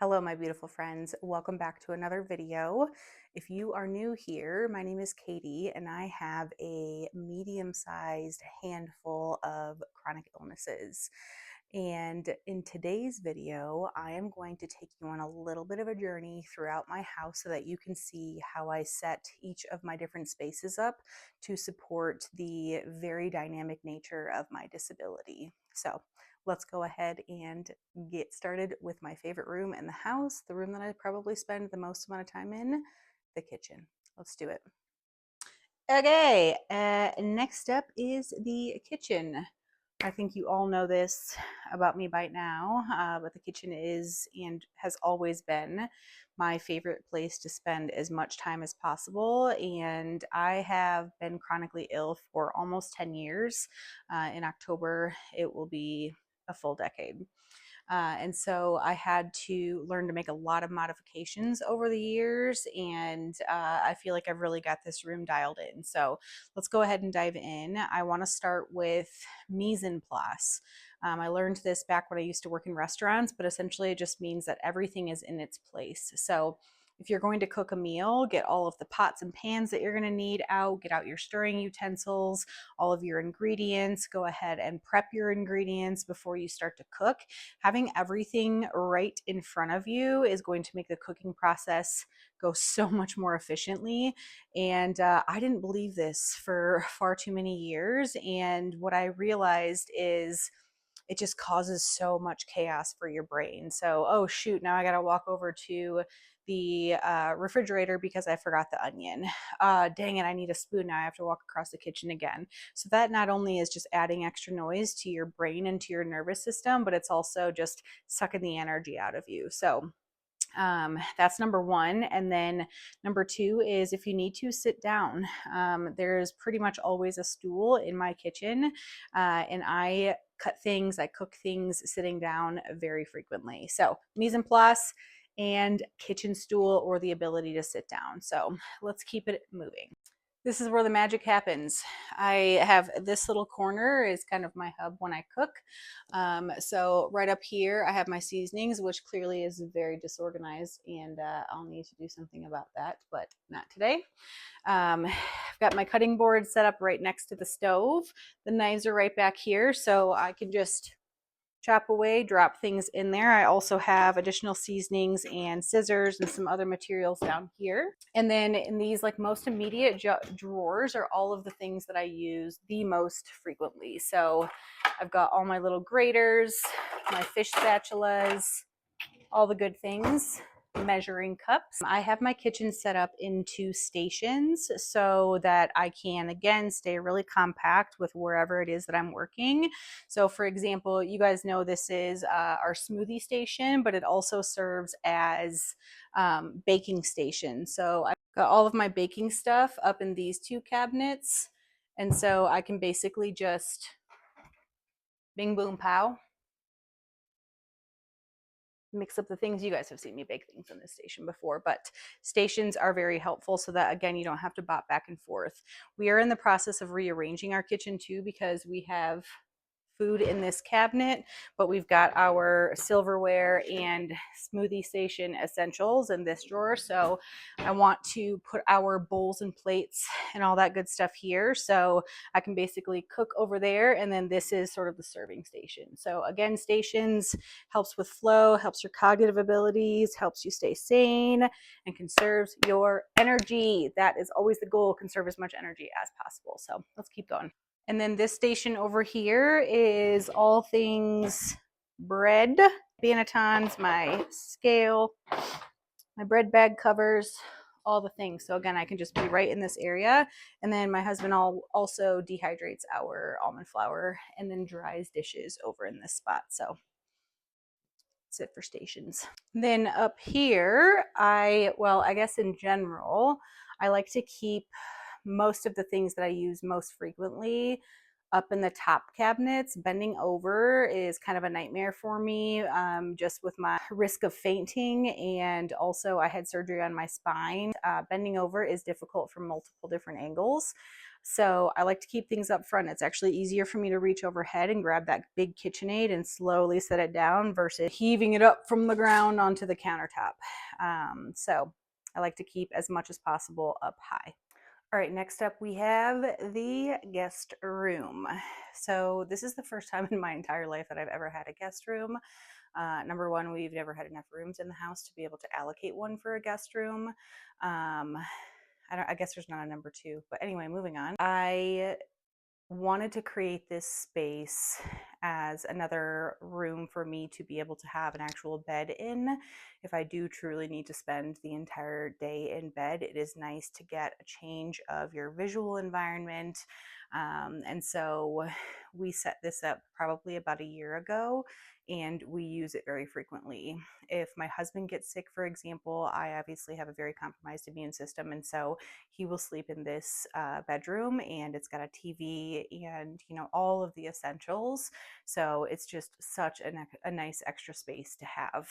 Hello, my beautiful friends. Welcome back to another video. If you are new here, my name is Katie and I have a medium-sized handful of chronic illnesses. And in today's video, I am going to take you on a little bit of a journey throughout my house so that you can see how I set each of my different spaces up to support the very dynamic nature of my disability. So let's go ahead and get started with my favorite room in the house, the room that I probably spend the most amount of time in, the kitchen. Let's do it. Okay, next up is the kitchen. I think you all know this about me by now, but the kitchen is and has always been my favorite place to spend as much time as possible. And I have been chronically ill for almost 10 years. In October, it will be a full decade. And so I had to learn to make a lot of modifications over the years, and I feel like I've really got this room dialed in. So let's go ahead and dive in. I want to start with mise en place. I learned this back when I used to work in restaurants, but essentially it just means that everything is in its place. So if you're going to cook a meal, get all of the pots and pans that you're going to need out, get out your stirring utensils, all of your ingredients, go ahead and prep your ingredients before you start to cook. Having everything right in front of you is going to make the cooking process go so much more efficiently. And I didn't believe this for far too many years. And what I realized is it just causes so much chaos for your brain. So, oh shoot, now I got to walk over to the refrigerator because I forgot the onion. Dang it, I need a spoon now. I have to walk across the kitchen again. So that not only is just adding extra noise to your brain and to your nervous system, but it's also just sucking the energy out of you. So that's number one. And then number two is if you need to sit down, there's pretty much always a stool in my kitchen. And I cook things sitting down very frequently. So mise en place and kitchen stool or the ability to sit down. So let's keep it moving. This is where the magic happens. I have this little corner is kind of my hub when I cook. So right up here, I have my seasonings, which clearly is very disorganized, and I'll need to do something about that, but not today. I've got my cutting board set up right next to the stove. The knives are right back here, so I can just chop away, drop things in there. I also have additional seasonings and scissors and some other materials down here. And then in these like most immediate drawers are all of the things that I use the most frequently. So I've got all my little graters, my fish spatulas, all the good things, measuring cups. I have my kitchen set up into stations so that I can, again, stay really compact with wherever it is that I'm working. So for example, you guys know this is our smoothie station, but it also serves as baking station. So I've got all of my baking stuff up in these two cabinets. And so I can basically just bing, boom, pow, mix up the things. You guys have seen me bake things in this station before, but stations are very helpful so that, again, you don't have to bop back and forth. We are in the process of rearranging our kitchen too because we have food in this cabinet, but we've got our silverware and smoothie station essentials in this drawer. So I want to put our bowls and plates and all that good stuff here. So I can basically cook over there. And then this is sort of the serving station. So again, stations helps with flow, helps your cognitive abilities, helps you stay sane, and conserves your energy. That is always the goal, conserve as much energy as possible. So let's keep going. And then this station over here is all things bread, bannetons, my scale, my bread bag covers, all the things. So again, I can just be right in this area. And then my husband also dehydrates our almond flour and then dries dishes over in this spot. So that's it for stations. Then up here, I guess in general, I like to keep most of the things that I use most frequently up in the top cabinets. Bending over is kind of a nightmare for me, just with my risk of fainting, and also I had surgery on my spine. Bending over is difficult from multiple different angles. So I like to keep things up front. It's actually easier for me to reach overhead and grab that big KitchenAid and slowly set it down versus heaving it up from the ground onto the countertop. So I like to keep as much as possible up high. All right, next up we have the guest room. So this is the first time in my entire life that I've ever had a guest room. Number one, we've never had enough rooms in the house to be able to allocate one for a guest room. I guess there's not a number two, but anyway, moving on. I wanted to create this space as another room for me to be able to have an actual bed in. If I do truly need to spend the entire day in bed, it is nice to get a change of your visual environment. And so we set this up probably about a year ago, and we use it very frequently. If my husband gets sick, for example, I obviously have a very compromised immune system, and so he will sleep in this bedroom, and it's got a TV and, you know, all of the essentials. So it's just such a nice extra space to have.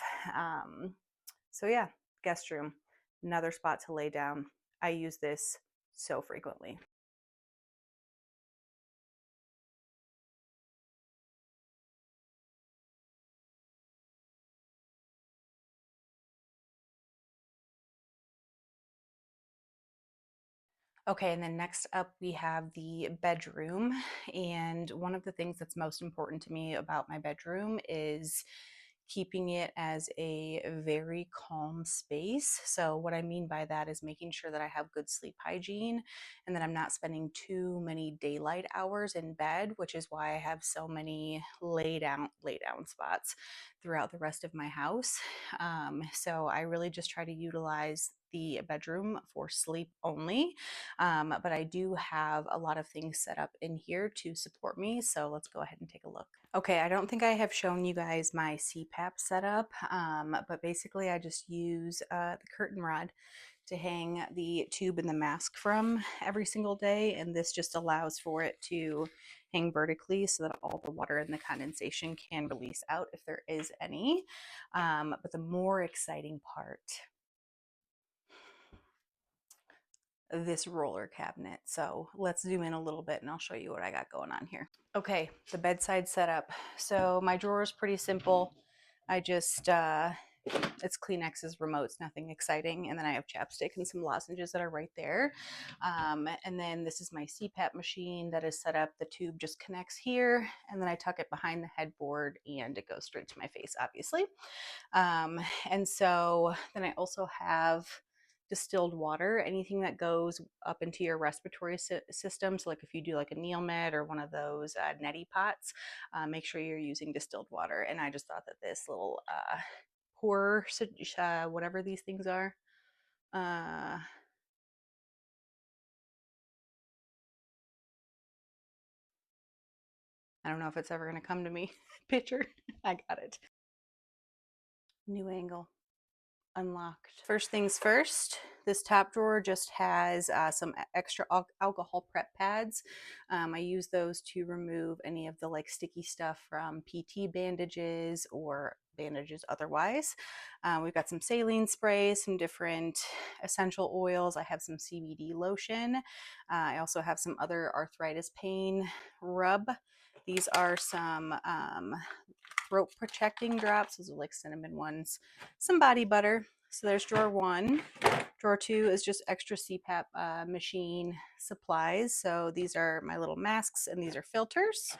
So yeah, guest room, another spot to lay down. I use this so frequently. Okay, and then next up we have the bedroom. And one of the things that's most important to me about my bedroom is keeping it as a very calm space. So, what I mean by that is making sure that I have good sleep hygiene and that I'm not spending too many daylight hours in bed, which is why I have so many lay down spots throughout the rest of my house. So, I really just try to utilize the bedroom for sleep only. But I do have a lot of things set up in here to support me. So let's go ahead and take a look. Okay, I don't think I have shown you guys my CPAP setup, but basically I just use the curtain rod to hang the tube and the mask from every single day, and this just allows for it to hang vertically so that all the water and the condensation can release out if there is any. But the more exciting part, this roller cabinet. So let's zoom in a little bit and I'll show you what I got going on here. Okay, the bedside setup. So my drawer is pretty simple. I just, it's Kleenex's, remotes, nothing exciting. And then I have chapstick and some lozenges that are right there. And then this is my CPAP machine that is set up. The tube just connects here, and then I tuck it behind the headboard and it goes straight to my face, obviously. And so then I also have distilled water, anything that goes up into your respiratory system. So like if you do like a NeilMed or one of those neti pots, make sure you're using distilled water. And I just thought that this little pour, whatever these things are, I don't know if it's ever going to come to me. Picture, I got it. New angle. Unlocked. First things first, this top drawer just has some extra alcohol prep pads. I use those to remove any of the like sticky stuff from PT bandages or bandages otherwise. We've got some saline spray, some different essential oils. I have some CBD lotion. I also have some other arthritis pain rub. These are some throat protecting drops. Those are like cinnamon ones. Some body butter. So there's drawer one. Drawer two is just extra CPAP machine supplies. So these are my little masks and these are filters.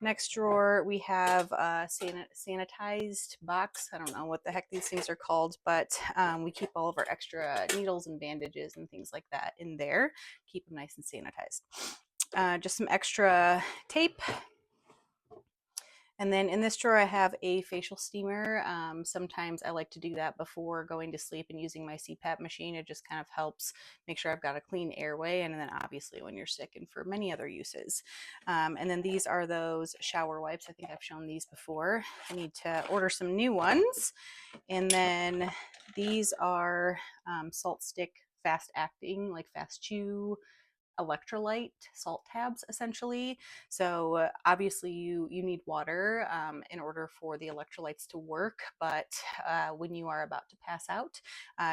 Next drawer, we have a sanitized box. I don't know what the heck these things are called, but we keep all of our extra needles and bandages and things like that in there. Keep them nice and sanitized. Just some extra tape. And then in this drawer, I have a facial steamer. Sometimes I like to do that before going to sleep and using my CPAP machine. It just kind of helps make sure I've got a clean airway. And then obviously when you're sick and for many other uses. And then these are those shower wipes. I think I've shown these before. I need to order some new ones. And then these are salt stick fast acting, like fast chew electrolyte salt tabs essentially. So obviously you need water in order for the electrolytes to work, but when you are about to pass out,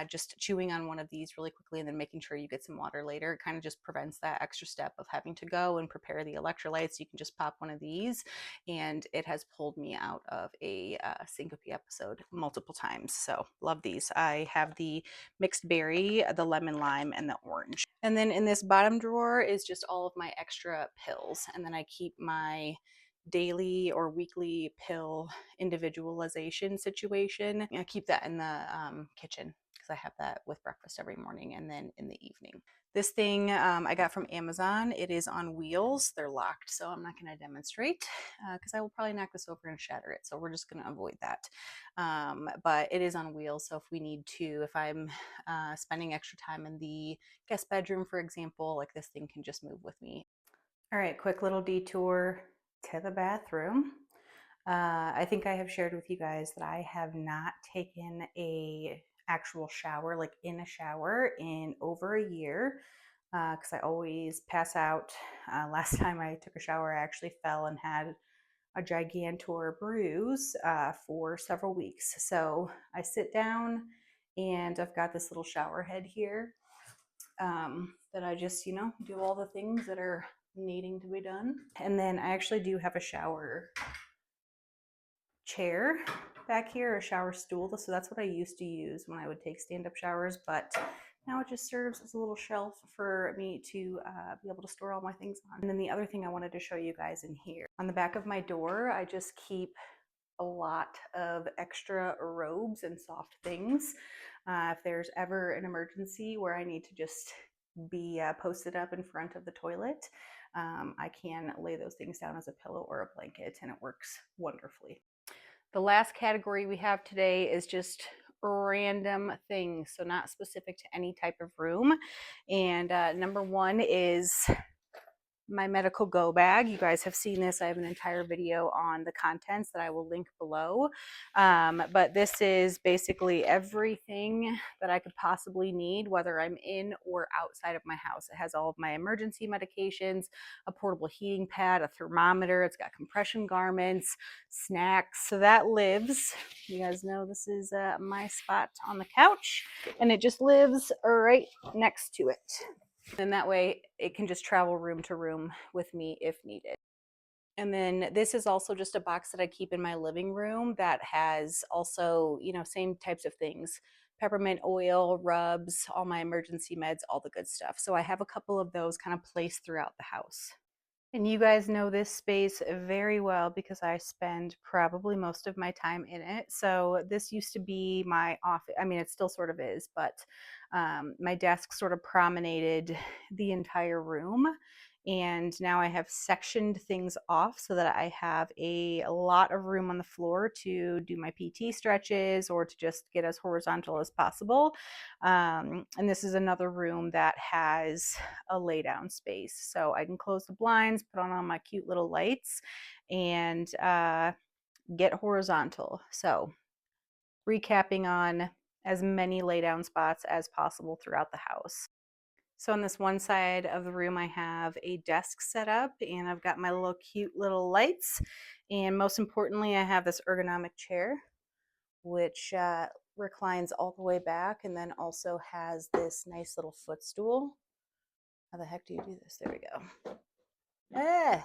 just chewing on one of these really quickly and then making sure you get some water later, it kind of just prevents that extra step of having to go and prepare the electrolytes. You can just pop one of these, and it has pulled me out of a syncope episode multiple times. So love these. I have the mixed berry, the lemon lime, and the orange. And then in this bottom drawer is just all of my extra pills. And then I keep my daily or weekly pill individualization situation. I keep that in the kitchen because I have that with breakfast every morning and then in the evening. This thing I got from Amazon. It is on wheels. They're locked, so I'm not going to demonstrate because I will probably knock this over and shatter it. So we're just going to avoid that. But it is on wheels, so if we need to, if I'm spending extra time in the guest bedroom, for example, like this thing can just move with me. All right, quick little detour to the bathroom. I think I have shared with you guys that I have not taken a actual shower, like in a shower, in over a year because I always pass out. Last time I took a shower, I actually fell and had a gigantor bruise for several weeks. So I sit down and I've got this little shower head here that I just, do all the things that are needing to be done. And then I actually do have a shower chair back here, a shower stool. So that's what I used to use when I would take stand-up showers, but now it just serves as a little shelf for me to be able to store all my things on. And then the other thing I wanted to show you guys in here, on the back of my door, I just keep a lot of extra robes and soft things. If there's ever an emergency where I need to just be posted up in front of the toilet, I can lay those things down as a pillow or a blanket, and it works wonderfully. The last category we have today is just random things, so not specific to any type of room. And number one is my medical go bag. You guys have seen this. I have an entire video on the contents that I will link below. But this is basically everything that I could possibly need, whether I'm in or outside of my house. It has all of my emergency medications, a portable heating pad, a thermometer. It's got compression garments, snacks. So that lives. You guys know this is my spot on the couch, and it just lives right next to it. And that way it can just travel room to room with me if needed. And then this is also just a box that I keep in my living room that has also, same types of things. Peppermint oil, rubs, all my emergency meds, all the good stuff. So I have a couple of those kind of placed throughout the house. And you guys know this space very well because I spend probably most of my time in it. So this used to be my office. I mean, it still sort of is, but my desk sort of promenaded the entire room. And now I have sectioned things off so that I have a lot of room on the floor to do my PT stretches or to just get as horizontal as possible. And this is another room that has a lay down space. So I can close the blinds, put on all my cute little lights, and get horizontal. So recapping on as many lay down spots as possible throughout the house. So on this one side of the room, I have a desk set up and I've got my little cute little lights. And most importantly, I have this ergonomic chair, which reclines all the way back and then also has this nice little footstool. How the heck do you do this? There we go.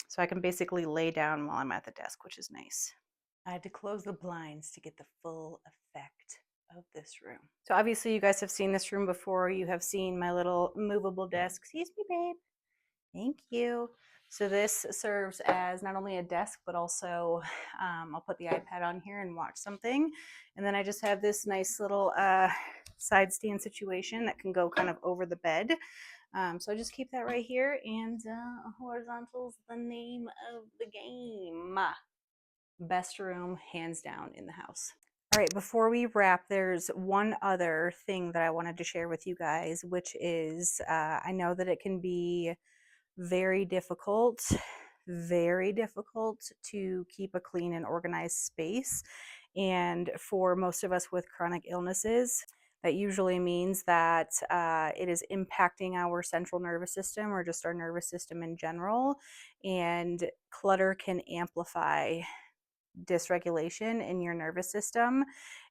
So I can basically lay down while I'm at the desk, which is nice. I had to close the blinds to get the full effect of this room. So obviously you guys have seen this room before. You have seen my little movable desk. Excuse me, babe. Thank you. So this serves as not only a desk, but also I'll put the iPad on here and watch something. And then I just have this nice little side stand situation that can go kind of over the bed. So I just keep that right here, and horizontal's the name of the game. Best room, hands down, in the house. All right, before we wrap, there's one other thing that I wanted to share with you guys, which is I know that it can be very difficult to keep a clean and organized space. And for most of us with chronic illnesses, That usually means that it is impacting our central nervous system or just our nervous system in general. And clutter can amplify dysregulation in your nervous system.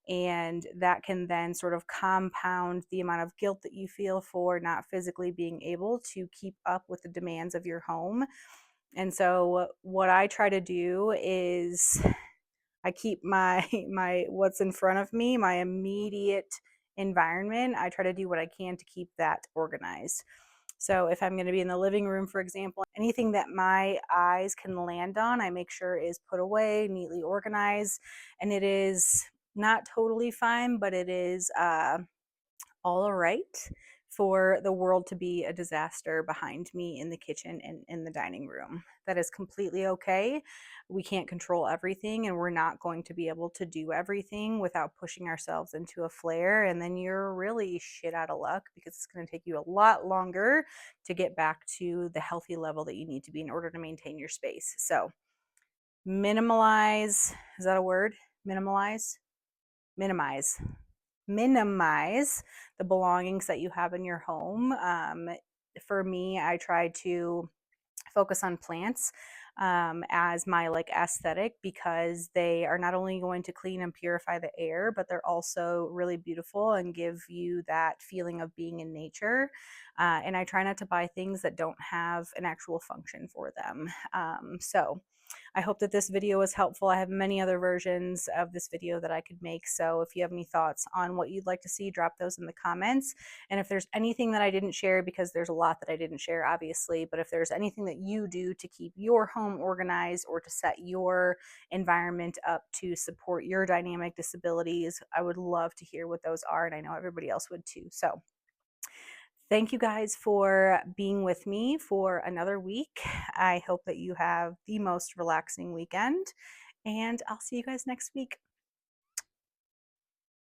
And that can then sort of compound the amount of guilt that you feel for not physically being able to keep up with the demands of your home. And so, what I try to do is I keep my my what's in front of me, my immediate environment. I try to do what I can to keep that organized. So if I'm going to be in the living room, for example, anything that my eyes can land on, I make sure is put away, neatly organized, and it is not totally fine, but it is all right for the world to be a disaster behind me in the kitchen and in the dining room. That is completely okay. We can't control everything, and we're not going to be able to do everything without pushing ourselves into a flare. And then you're really shit out of luck because it's going to take you a lot longer to get back to the healthy level that you need to be in order to maintain your space. So, minimalize, is that a word? Minimalize? Minimize the belongings that you have in your home. For me, I try to focus on plants as my like aesthetic because they are not only going to clean and purify the air, but they're also really beautiful and give you that feeling of being in nature. And I try not to buy things that don't have an actual function for them. So I hope that this video was helpful. I have many other versions of this video that I could make. So if you have any thoughts on what you'd like to see, drop those in the comments. And if there's anything that I didn't share, because there's a lot that I didn't share, obviously, but if there's anything that you do to keep your home organized or to set your environment up to support your dynamic disabilities, I would love to hear what those are. And I know everybody else would too. So thank you guys for being with me for another week. I hope that you have the most relaxing weekend, and I'll see you guys next week.